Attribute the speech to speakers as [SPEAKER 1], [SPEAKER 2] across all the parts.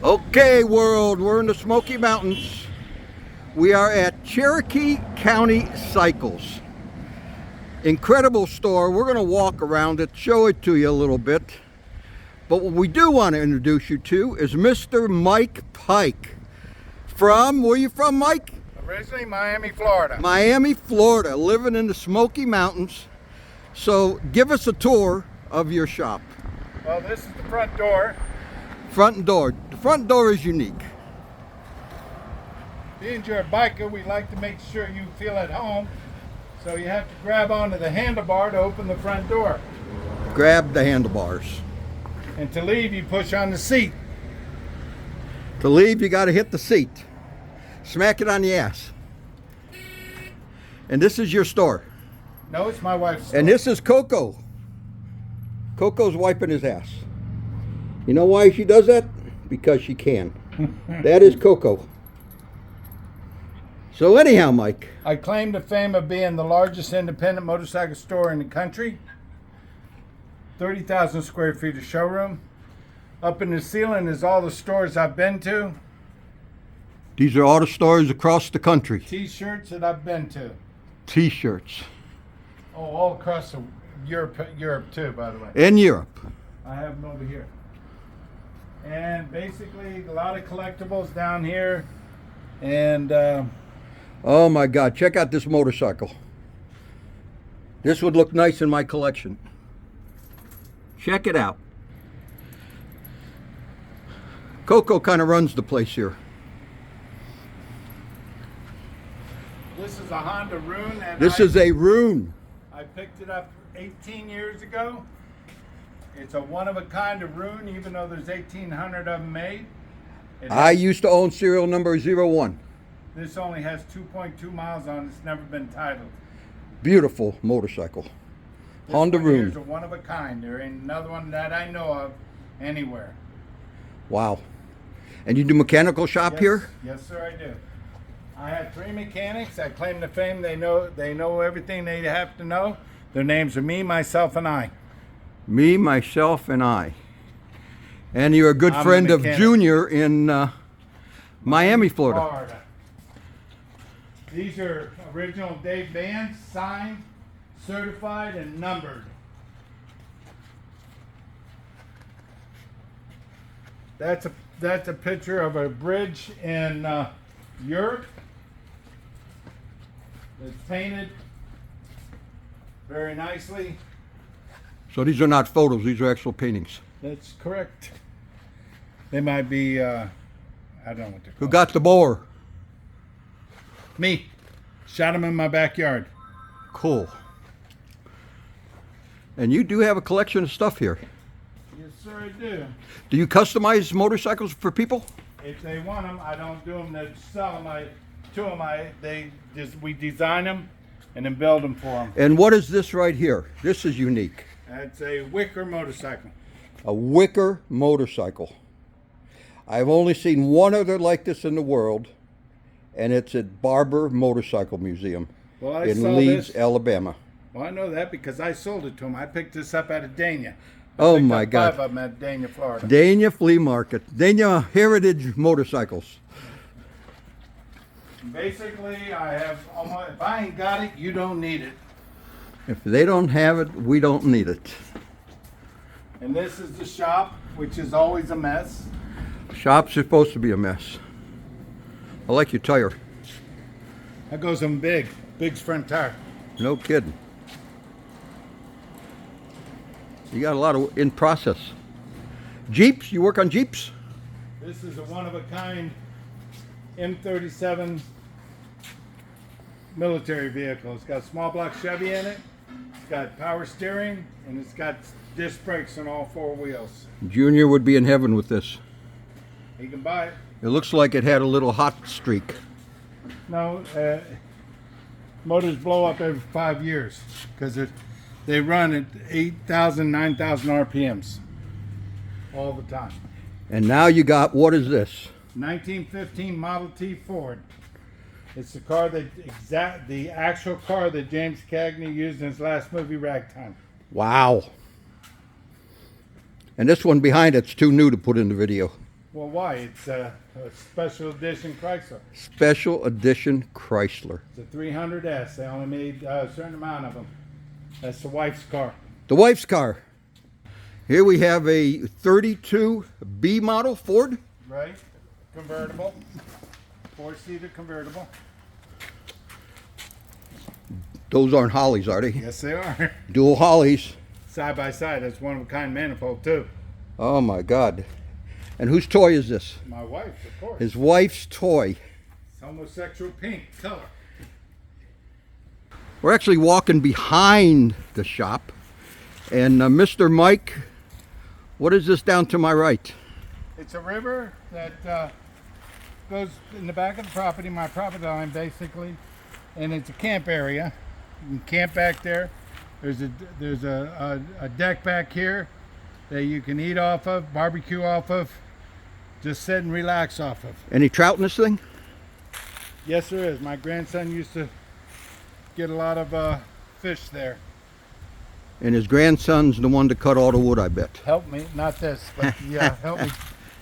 [SPEAKER 1] Okay, world, we're in the Smoky Mountains. We are at Cherokee County Cycles. Incredible store. We're going to walk around it, show it to you a little bit. But what we do want to introduce you to is Mr. Mike Pike. From, where are you from, Mike?
[SPEAKER 2] Originally Miami, Florida.
[SPEAKER 1] Miami, Florida, living in the Smoky Mountains. So give us a tour of your shop.
[SPEAKER 2] Well, this is the front door.
[SPEAKER 1] Front door. The front door is unique.
[SPEAKER 2] Being you're a biker, we like to make sure you feel at home. So you have to grab onto the handlebar to open the front door.
[SPEAKER 1] Grab the handlebars.
[SPEAKER 2] And to leave, you push on the seat.
[SPEAKER 1] To leave, you got to hit the seat. Smack it on the ass. And this is your store.
[SPEAKER 2] No, it's my wife's store.
[SPEAKER 1] And this is Coco. Coco's wiping his ass. You know why she does that? Because she can. That is Coco. So anyhow, Mike.
[SPEAKER 2] I claim the fame of being the largest independent motorcycle store in the country. 30,000 square feet of showroom. Up in the ceiling is all the stores I've been to.
[SPEAKER 1] These are all the stores across the country.
[SPEAKER 2] T-shirts that I've been to.
[SPEAKER 1] T-shirts.
[SPEAKER 2] Oh, all across Europe too, by the way.
[SPEAKER 1] In Europe.
[SPEAKER 2] I have them over here. And basically a lot of collectibles down here. And
[SPEAKER 1] oh my God, check out this motorcycle. This would look nice in my collection. Check it out. Coco kind of runs the place here.
[SPEAKER 2] this is a Honda Rune. And
[SPEAKER 1] This is a Rune.
[SPEAKER 2] I picked it up 18 years ago. It's a one-of-a-kind of Rune, even though there's 1,800 of them made.
[SPEAKER 1] I used to own serial number 01.
[SPEAKER 2] This only has 2.2 miles on it. It's never been titled.
[SPEAKER 1] Beautiful motorcycle.
[SPEAKER 2] This
[SPEAKER 1] Honda
[SPEAKER 2] one here
[SPEAKER 1] Rune.
[SPEAKER 2] is a one-of-a-kind. There ain't another one that I know of anywhere.
[SPEAKER 1] Wow. And you do mechanical shop
[SPEAKER 2] Yes,
[SPEAKER 1] here?
[SPEAKER 2] Yes, sir, I do. I have 3 mechanics. I claim the fame. They know everything they have to know. Their names are me, myself, and I.
[SPEAKER 1] Me, myself, and I. And you're a good
[SPEAKER 2] I'm
[SPEAKER 1] friend
[SPEAKER 2] the
[SPEAKER 1] of
[SPEAKER 2] mechanic.
[SPEAKER 1] Junior in Miami, Florida.
[SPEAKER 2] These are original Dave bands, signed, certified, and numbered. That's a picture of a bridge in Europe. It's painted very nicely.
[SPEAKER 1] So these are not photos, these are actual paintings.
[SPEAKER 2] That's correct. They might be, I don't know what they're
[SPEAKER 1] Who
[SPEAKER 2] called.
[SPEAKER 1] got the boar?
[SPEAKER 2] Me. Shot him in my backyard.
[SPEAKER 1] Cool. And you do have a collection of stuff here.
[SPEAKER 2] Yes, sir, I do.
[SPEAKER 1] Do you customize motorcycles for people?
[SPEAKER 2] If they want them, I don't do them to sell them. We design them and then build them for them.
[SPEAKER 1] And what is this right here? This is unique.
[SPEAKER 2] That's a wicker motorcycle.
[SPEAKER 1] A wicker motorcycle. I've only seen one other like this in the world, and it's at Barber Motorcycle Museum
[SPEAKER 2] Well, I
[SPEAKER 1] in
[SPEAKER 2] saw
[SPEAKER 1] Leeds,
[SPEAKER 2] this.
[SPEAKER 1] Alabama.
[SPEAKER 2] Well, I know that because I sold it to him. I picked this up at a Dania.
[SPEAKER 1] Oh
[SPEAKER 2] Picked
[SPEAKER 1] my
[SPEAKER 2] up
[SPEAKER 1] God.
[SPEAKER 2] 5 of them at Dania, Florida.
[SPEAKER 1] Dania Flea Market. Dania Heritage Motorcycles.
[SPEAKER 2] Basically, I have almost, if I ain't got it, you don't need it.
[SPEAKER 1] If they don't have it, we don't need it.
[SPEAKER 2] And this is the shop, which is always a mess.
[SPEAKER 1] Shop's supposed to be a mess. I like your tire.
[SPEAKER 2] That goes on big front tire.
[SPEAKER 1] No kidding. You got a lot of in process. Jeeps, you work on Jeeps?
[SPEAKER 2] This is a one-of-a-kind M37 military vehicle. It's got a small block Chevy in it. It's got power steering, and it's got disc brakes on all 4 wheels.
[SPEAKER 1] Junior would be in heaven with this.
[SPEAKER 2] You can buy it.
[SPEAKER 1] It looks like it had a little hot streak.
[SPEAKER 2] No, motors blow up every 5 years because they run at 8,000, 9,000 RPMs all the time.
[SPEAKER 1] And now you got, what is this?
[SPEAKER 2] 1915 Model T Ford. It's the car the actual car that James Cagney used in his last movie, Ragtime.
[SPEAKER 1] Wow. And this one behind it's too new to put in the video.
[SPEAKER 2] Well, why? It's a special edition Chrysler.
[SPEAKER 1] Special edition Chrysler.
[SPEAKER 2] It's a 300S. They only made a certain amount of them. That's the wife's car.
[SPEAKER 1] The wife's car. Here we have a 32B model Ford.
[SPEAKER 2] Right? Convertible. 4-seater convertible.
[SPEAKER 1] Those aren't Hollies, are they?
[SPEAKER 2] Yes, they are.
[SPEAKER 1] Dual Hollies.
[SPEAKER 2] Side by side. That's one of a kind manifold, too.
[SPEAKER 1] Oh my God. And whose toy is this?
[SPEAKER 2] My wife's, of course.
[SPEAKER 1] His wife's toy.
[SPEAKER 2] It's homosexual pink color.
[SPEAKER 1] We're actually walking behind the shop. And Mr. Mike, what is this down to my right?
[SPEAKER 2] It's a river that goes in the back of the property, my property line, basically. And it's a camp area. You can camp back there. There's a deck back here that you can eat off of, barbecue off of, just sit and relax off of.
[SPEAKER 1] Any trout in this thing?
[SPEAKER 2] Yes, there is. My grandson used to get a lot of fish there.
[SPEAKER 1] And his grandson's the one to cut all the wood, I bet.
[SPEAKER 2] Help me, not this, but yeah, help me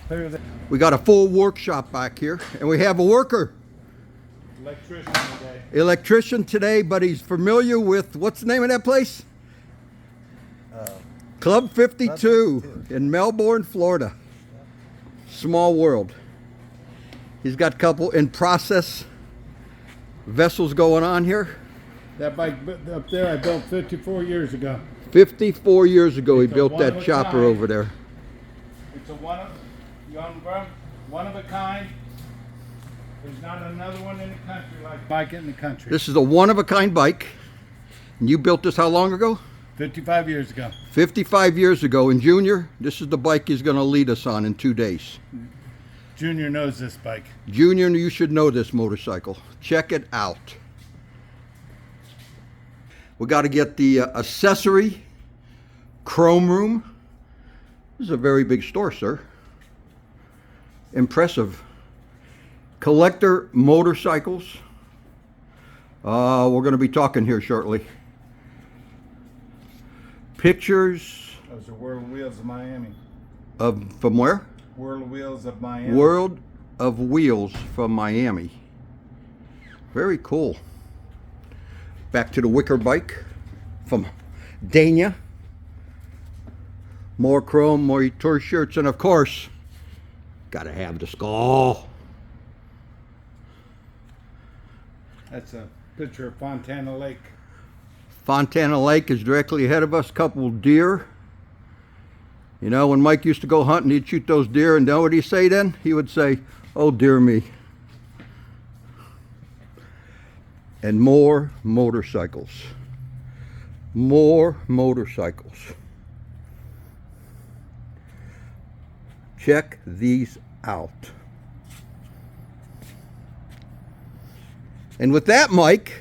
[SPEAKER 2] clear that.
[SPEAKER 1] We got a full workshop back here, and we have a worker.
[SPEAKER 2] Electrician today.
[SPEAKER 1] Electrician today, but he's familiar with, what's the name of that place? Club 52 in Melbourne, Florida. Small world. He's got a couple in process vessels going on here.
[SPEAKER 2] That bike up there I built 54 years ago.
[SPEAKER 1] 54 years ago he
[SPEAKER 2] It's a
[SPEAKER 1] built that
[SPEAKER 2] one-of-a-kind.
[SPEAKER 1] chopper over there.
[SPEAKER 2] It's a one of a kind. There's not another one in the country like bike in the country.
[SPEAKER 1] This is a one-of-a-kind bike. And you built this how long ago?
[SPEAKER 2] 55 years ago.
[SPEAKER 1] 55 years ago. And Junior, this is the bike he's going to lead us on in 2 days.
[SPEAKER 2] Junior knows this bike.
[SPEAKER 1] Junior, you should know this motorcycle. Check it out. We got to get the accessory chrome room. This is a very big store, sir. Impressive. Collector motorcycles. We're going to be talking here shortly. Pictures
[SPEAKER 2] Those are World Wheels of Miami.
[SPEAKER 1] from where?
[SPEAKER 2] World Wheels of Miami.
[SPEAKER 1] World of Wheels from Miami. Very cool. Back to the wicker bike from Dania. More chrome, more tour shirts, and of course, gotta have the skull.
[SPEAKER 2] That's a picture of Fontana Lake.
[SPEAKER 1] Fontana Lake is directly ahead of us. Couple deer. You know, when Mike used to go hunting, he'd shoot those deer, and know what he'd say then? He would say, "Oh dear me." And more motorcycles. More motorcycles. Check these out. And with that, Mike,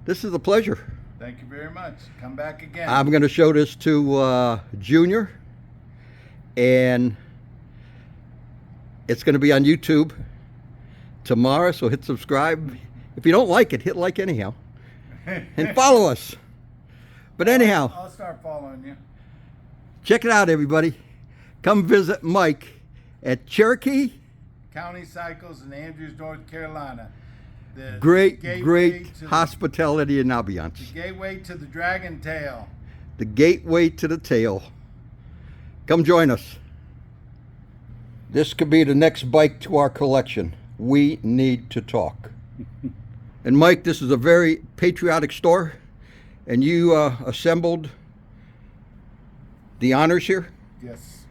[SPEAKER 1] this is a pleasure.
[SPEAKER 2] Thank you very much. Come back again.
[SPEAKER 1] I'm going to show this to Junior, and it's going to be on YouTube tomorrow, so hit subscribe. If you don't like it, hit like anyhow, and follow us. But anyhow,
[SPEAKER 2] I'll start following you.
[SPEAKER 1] check it out, everybody. Come visit Mike at Cherokee.
[SPEAKER 2] County Cycles in Andrews, North Carolina. The
[SPEAKER 1] Great
[SPEAKER 2] gateway to
[SPEAKER 1] hospitality and
[SPEAKER 2] the
[SPEAKER 1] ambiance.
[SPEAKER 2] gateway to the Dragon Tail.
[SPEAKER 1] The gateway to the tail. Come join us. This could be the next bike to our collection. We need to talk. And Mike, this is a very patriotic store, and you assembled the honors here.
[SPEAKER 2] Yes.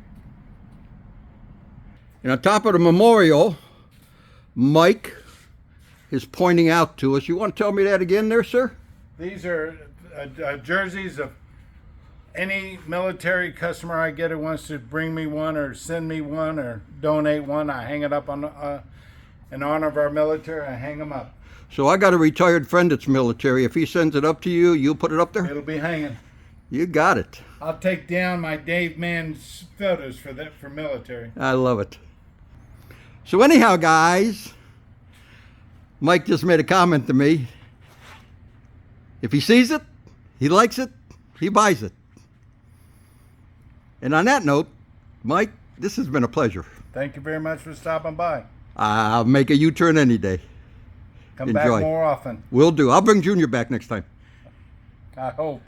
[SPEAKER 1] And on top of the memorial, Mike is pointing out to us. You want to tell me that again there, sir?
[SPEAKER 2] These are jerseys of any military customer I get who wants to bring me one or send me one or donate one. I hang it up on in honor of our military. I hang them up.
[SPEAKER 1] So I got a retired friend that's military. If he sends it up to you, you'll put it up there?
[SPEAKER 2] It'll be hanging.
[SPEAKER 1] You got it.
[SPEAKER 2] I'll take down my Dave Mann's photos for military.
[SPEAKER 1] I love it. So anyhow, guys, Mike just made a comment to me. If he sees it, he likes it, he buys it. And on that note, Mike, this has been a pleasure.
[SPEAKER 2] Thank you very much for stopping by.
[SPEAKER 1] I'll make a U-turn any day.
[SPEAKER 2] Come
[SPEAKER 1] Enjoy.
[SPEAKER 2] back more often.
[SPEAKER 1] Will do. I'll bring Junior back next time.
[SPEAKER 2] I hope.